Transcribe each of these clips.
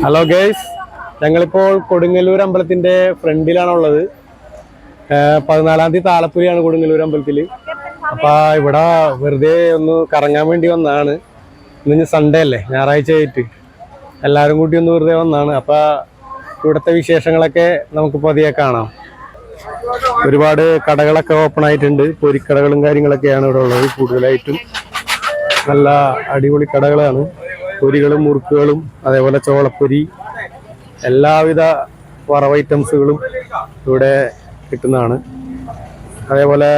Hello guys, ഞങ്ങളിപ്പോൾ കൊടുങ്ങല്ലൂർ അമ്പലത്തിന്റെ ഫ്രണ്ടിലാണുള്ളത്. 14-ാം തീയതി താളപ്പുലിയാണ് കൊടുങ്ങല്ലൂർ അമ്പലത്തിൽ. അപ്പൊ ഇവിടെ വെറുതെ ഒന്ന് കറങ്ങാൻ വേണ്ടി വന്നതാണ്. ഇന്ന് സൺഡേ അല്ലേ, ഞായറാഴ്ച ആയിട്ട് എല്ലാവരും കൂട്ടി ഒന്ന് വെറുതെ വന്നതാണ്. അപ്പൊ ഇവിടുത്തെ വിശേഷങ്ങളൊക്കെ നമുക്ക് പതിയെ കാണാം. ഒരുപാട് കടകളൊക്കെ ഓപ്പൺ ആയിട്ടുണ്ട്. പൊരിക്കടകളും കാര്യങ്ങളൊക്കെയാണ് ഇവിടെ ഉള്ളത്. കൂടുതലായിട്ടും നല്ല അടിപൊളി കടകളാണ്. പൊരികളും മുറുക്കുകളും അതേപോലെ ചോളപ്പൊരി, എല്ലാവിധ വറവ് ഐറ്റംസുകളും ഇവിടെ കിട്ടുന്നതാണ്. അതേപോലെ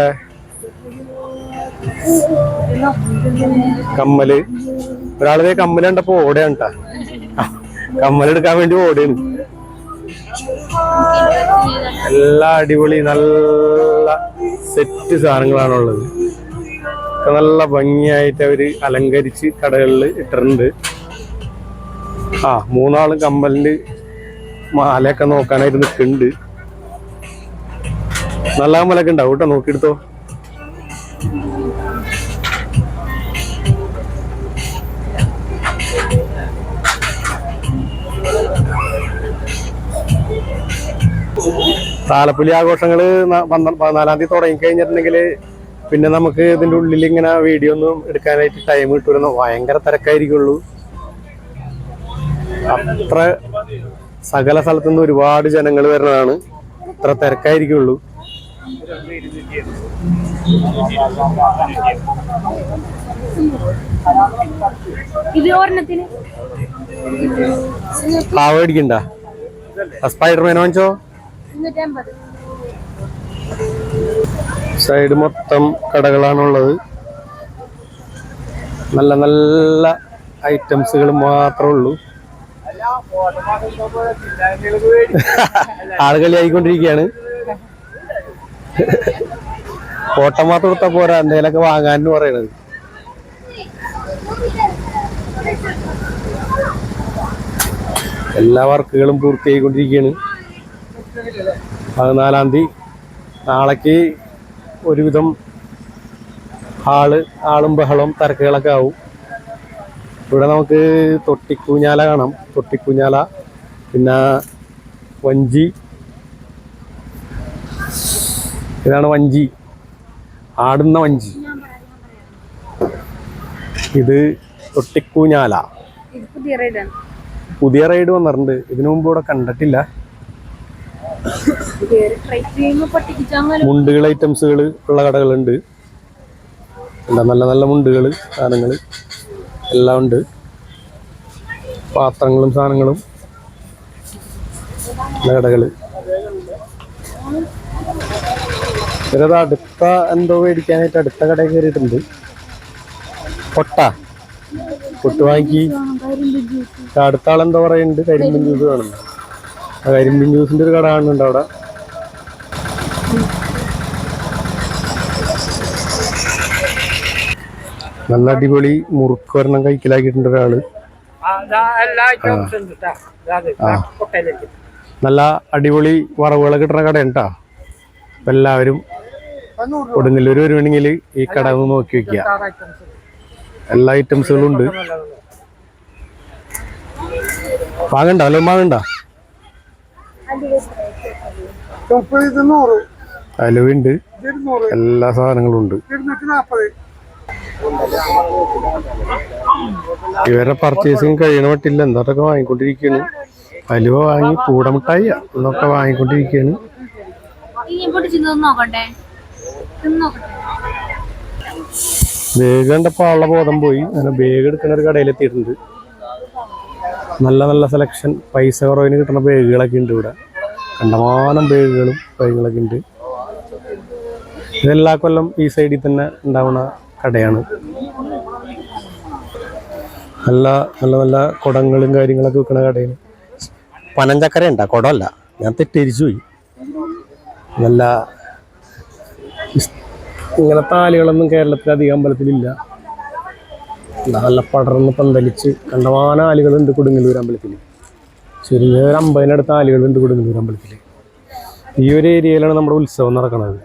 കമ്മല്, ഒരാളിതേ കമ്മല് കണ്ടപ്പോ ഓടുകയാണ് കേട്ടാ. കമ്മലെടുക്കാൻ വേണ്ടി ഓടുകയാണ്. എല്ലാ അടിപൊളി നല്ല സെറ്റ് സാധനങ്ങളാണുള്ളത്. നല്ല ഭംഗിയായിട്ട് അവര് അലങ്കരിച്ച് കടകളിൽ ഇട്ടിട്ടുണ്ട്. 3 കമ്മലിന്റെ മാലയൊക്കെ നോക്കാനായിട്ട് നിൽക്കുന്നുണ്ട്. നല്ല കമ്മലൊക്കെ ഉണ്ടാവും കേട്ടോ, നോക്കിയെടുത്തോ. താലപ്പൊലി ആഘോഷങ്ങള് 14-ാം തീയതി തുടങ്ങി കഴിഞ്ഞിട്ടുണ്ടെങ്കിൽ പിന്നെ നമുക്ക് ഇതിന്റെ ഉള്ളിൽ ഇങ്ങനെ വീഡിയോ ഒന്നും എടുക്കാനായിട്ട് ടൈം കിട്ടൂലെന്ന്. ഭയങ്കര തിരക്കായിരിക്കുള്ളൂ. അത്ര സകല സ്ഥലത്തുനിന്ന് ഒരുപാട് ജനങ്ങൾ വരുന്നതാണ്. അത്ര തിരക്കായിരിക്കുള്ളൂ. പാവ മേടിക്കണ്ട? സ്പൈഡർമാൻ വാങ്ങിച്ചോ. സൈഡ് മൊത്തം കടകളാണുള്ളത്. നല്ല നല്ല ഐറ്റംസുകൾ മാത്രമേ ഉള്ളൂ. ആളുകളി ആയിക്കൊണ്ടിരിക്കുകയാണ്. ഫോട്ടോ മാത്രം കൊടുത്താൽ പോരാ, എന്തെങ്കിലുമൊക്കെ വാങ്ങാനെന്ന് പറയണത്. എല്ലാ വർക്കുകളും പൂർത്തിയായിക്കൊണ്ടിരിക്കുകയാണ്. 14-ാം തീയതി നാളേക്ക് ഒരുവിധം ആളും ബഹളവും തിരക്കുകളൊക്കെ ആവും. ഇവിടെ നമുക്ക് തൊട്ടിക്കൂഞ്ഞാല കാണാം. തൊട്ടിക്കൂഞ്ഞാല, പിന്നെ വഞ്ചി. ഇതാണ് വഞ്ചി, ആടുന്ന വഞ്ചി. ഇത് തൊട്ടിക്കൂഞ്ഞാല. പുതിയ റൈഡ് വന്നിട്ടുണ്ട്. ഇതിനു മുമ്പ് ഇവിടെ കണ്ടിട്ടില്ല. മുണ്ടുകൾ ഐറ്റംസുകൾ ഉള്ള കടകളുണ്ട്. നല്ല നല്ല മുണ്ടുകൾ, സാധനങ്ങൾ എല്ലാം ഉണ്ട്. പാത്രങ്ങളും സാധനങ്ങളും കടകള്. ഇവരത് അടുത്ത എന്തോ മേടിക്കാനായിട്ട് അടുത്ത കടയിൽ കയറിയിട്ടുണ്ട്. പൊട്ട് വാങ്ങി. അടുത്ത ആളെന്തോ പറയുന്നുണ്ട് കരിമ്പിൻ ജ്യൂസ് കാണുന്നു. കരിമ്പിൻ ജ്യൂസിന്റെ ഒരു കട കാണുന്നുണ്ട് അവിടെ. നല്ല അടിപൊളി മുറുക്ക് ഒരെണ്ണം കൈക്കലാക്കിയിട്ടുണ്ട് ഒരാള്. നല്ല അടിപൊളി വറവുകളൊക്കെ കിട്ടുന്ന കടയാണ് കേട്ടോ. അപ്പൊ എല്ലാവരും കൊടുങ്ങല്ലൂർ വരുവാണെങ്കിൽ ഈ കട ഒന്ന് നോക്കി വെക്കുക. എല്ലാ ഐറ്റംസുകളും ഉണ്ട്. വാങ്ങണ്ട, വല്ലതും വാങ്ങണ്ട. അലുവുണ്ട്, എല്ലാ സാധനങ്ങളും ഉണ്ട്. ഇവരുടെ പർച്ചേസിങ് കഴിയണ മട്ടില്ല, എന്തൊക്കെ വാങ്ങിക്കൊണ്ടിരിക്കുകയാണ്. അലുവ വാങ്ങി, പൂടമിഠായി എന്നൊക്കെ വാങ്ങിക്കൊണ്ടിരിക്കുകയാണ്. ബേഗ് കണ്ടപ്പോ ആളുടെ ബോധം പോയി. അങ്ങനെ ബേഗ് എടുക്കുന്ന ഒരു കടയിലെത്തിയിട്ടുണ്ട്. നല്ല നല്ല സെലക്ഷൻ, പൈസ കുറവിന് കിട്ടുന്ന ബേഗുകളൊക്കെ ഉണ്ട് ഇവിടെ. കണ്ടമാനം ബേഗുകളും കാര്യങ്ങളൊക്കെ ഉണ്ട്. ഇതെല്ലാ കൊല്ലം ഈ സൈഡിൽ തന്നെ ഉണ്ടാവുന്ന കടയാണ്. നല്ല നല്ല നല്ല കുടങ്ങളും കാര്യങ്ങളൊക്കെ വെക്കുന്ന കടയിൽ. പനഞ്ചക്കര ഉണ്ടാ, കുടമല്ല, ഞാൻ തെറ്റിരിച്ചു പോയി. നല്ല ഇങ്ങനത്തെ ആലുകളൊന്നും കേരളത്തിൽ അധികം അമ്പലത്തിലില്ല. നല്ല പടർന്ന് പന്തലിച്ച് കണ്ടമാനം ആലുകളുണ്ട് കൊടുങ്ങല്ലൂർ അമ്പലത്തിൽ. ചുരുങ്ങിയ ഒരു 50-നടുത്ത് ആലുകളുണ്ട് കൊടുങ്ങല്ലൂർ അമ്പലത്തിൽ. ഈ ഒരു ഏരിയയിലാണ് നമ്മുടെ ഉത്സവം നടക്കുന്നത്.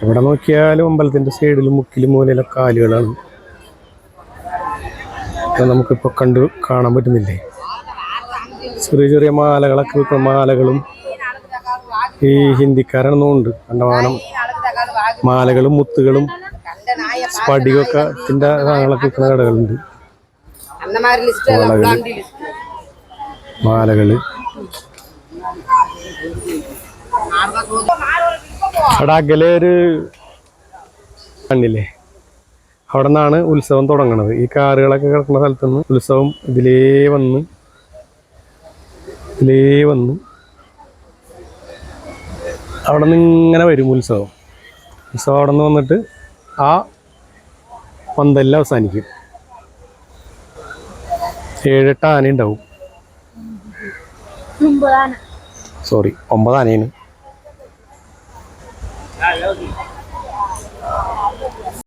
ഇവിടെ നോക്കിയാലും അമ്പലത്തിന്റെ സൈഡിലും മുക്കിലും മൂലയിലൊക്കെ കാലുകളാണ്. നമുക്കിപ്പോൾ കാണാൻ പറ്റുന്നില്ലേ? ചെറിയ ചെറിയ മാലകളൊക്കെ വിൽക്കുന്ന മാലകളും ഈ ഹിന്ദിക്കാരാണെന്നും ഉണ്ട്. കണ്ടമാനം മാലകളും മുത്തുകളും സ്പടികമൊക്കെ സാധനങ്ങളൊക്കെ വിൽക്കുന്ന കടകളുണ്ട്. മാലകള് അവിടെ അകലെ ഒരു കണ്ടില്ലേ? അവിടെ നിന്നാണ് ഉത്സവം തുടങ്ങണത്. ഈ കാറുകളൊക്കെ കിടക്കുന്ന സ്ഥലത്ത് നിന്ന് ഉത്സവം ഇതിലേ വന്ന് അവിടെ നിന്ന് ഇങ്ങനെ വരും ഉത്സവം. അവിടെ നിന്ന് വന്നിട്ട് ആ പന്തലിൽ അവസാനിക്കും. 7-8 ആന ഉണ്ടാവും. 9 ആനയാണ്.